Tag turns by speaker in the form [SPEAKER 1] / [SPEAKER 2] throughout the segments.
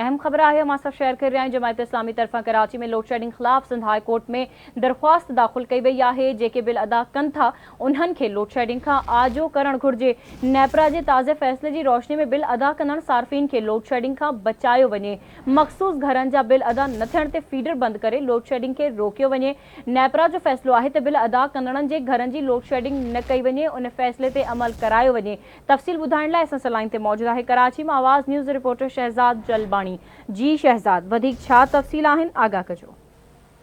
[SPEAKER 1] अहम खबर है हम सब शेयर कर रहे हैं। जमायत इस्लामी तरफा कराची में लोड शेडिंग खिलाफ सिंध हाई कोर्ट में दरख्वास्त दाखिल कई वही है। जेके बिल अदा कन था उन्हनि खे लोड शेडिंग का आजो करण घुर्जे। नेपरा के ताज़े फैसले की रोशनी में बिल अदा कंदड़ सार्फिन के लोड शेडिंग का बचायो वने। मखसूस घरन जा बिल अदा न थियण ते फीडर बंद करे लोड शेडिंग के रोकियो वने। नेपरा जो फैसलो है तो बिल अदा कंदड़न जे घरन की लोड शेडिंग न कई वने, उन फैसले ते अमल करायो वने। तफ़सील बुधाइण लाइ असां सां लाइन ते मौजूद है कराची में आवाज़ न्यूज़ रिपोर्टर शहजाद जलबाणी। जी शहजाद, वधिक छा तफ़सील आहिनि, आगाह कजो।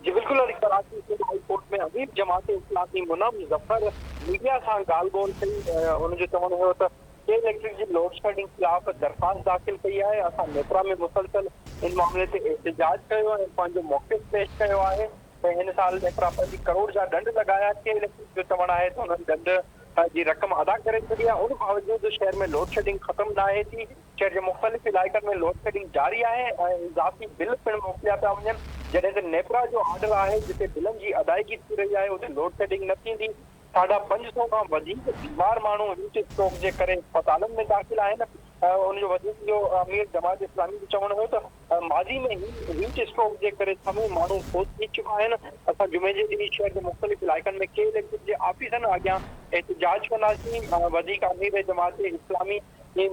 [SPEAKER 2] जी बिल्कुल, कराची सिंध हाई कोर्ट में अजीब जमात इस्लामी मुनम ज़फ़र मीडिया सां ॻाल्हि ॿोल कई। उनजो चवणु हुयो त के इलेक्ट्रिक जी लोड शेडिंग खिलाफ़ दरख़्वास्त दाख़िल कई है। असां नेपरा में मुसलसल इन मामले ते एहतजाज कयो ऐं पंहिंजो मौक़िफ़ पेश कयो आहे। इन साल नेपरा 5 करोड़ जा ॾंड लगाया। के इलेक्ट्रिक जो चवणु आहे त उन्हनि ॾंड जी रक़म अदा करे छॾी आहे। उन बावजूद शहर में लोड शेडिंग ख़त्म न आहे थी। शहर जे मुख़्तलिफ़ इलाइक़नि में लोड शेडिंग जारी आहे ऐं इज़ाफ़ी बिल पिणु मोकिलिया पिया वञनि। जॾहिं त नेपरा जो ऑर्डर आहे जिते बिलनि जी अदायगी थी रही आहे उते लोड शेडिंग न थींदी। 550 खां वधीक बीमार माण्हू हीट स्ट्रोक जे करे अस्पतालनि में दाख़िल आहिनि। उनजो वधीक जो अमीर जमात इस्लामी जो चवणु हुयो त माज़ी में हीट स्ट्रोक जे करे तमामु माण्हू फोत थी चुका आहिनि। असां जुमे जे ॾींहुं शहर जे मुख़्तलिफ़ इलाइक़नि में के इलेक्ट्रिक जे ऑफिसनि अॻियां एहतजाज कंदासीं। वधीक अमीर जमात इस्लामी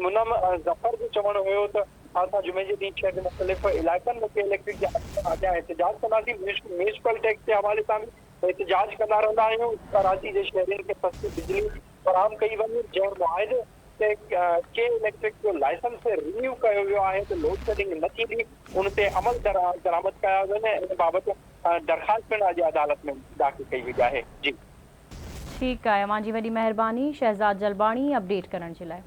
[SPEAKER 2] मुनम ज़फ़र जो चवणु हुयो त असां जुमे जे ॾींहुं शहर जे मुख़्तलिफ़ इलाइक़नि में के इलेक्ट्रिक जे अॻियां एहतजाज कंदासीं। म्यूनिसिपल टैक्स जे हवाले सां बि एहतजाज कंदा रहंदा आहियूं। कराची जे शहरियुनि खे सस्ती बिजली फ़राहम कई वञे। जंहिं मुआइदे ते के इलेक्ट्रिक जो लाइसेंस रिन्यू कयो वियो आहे त लोड शेडिंग न थींदी, उन ते अमल दरामद कया वञे। इन बाबति दरख़्वास्त पिणु अॼु अदालत में दाख़िल कई वई आहे। जी
[SPEAKER 1] ठीक है, मां जी वॾी महिरबानी शहजाद जलबाणी अपडेट करण जे लाइ।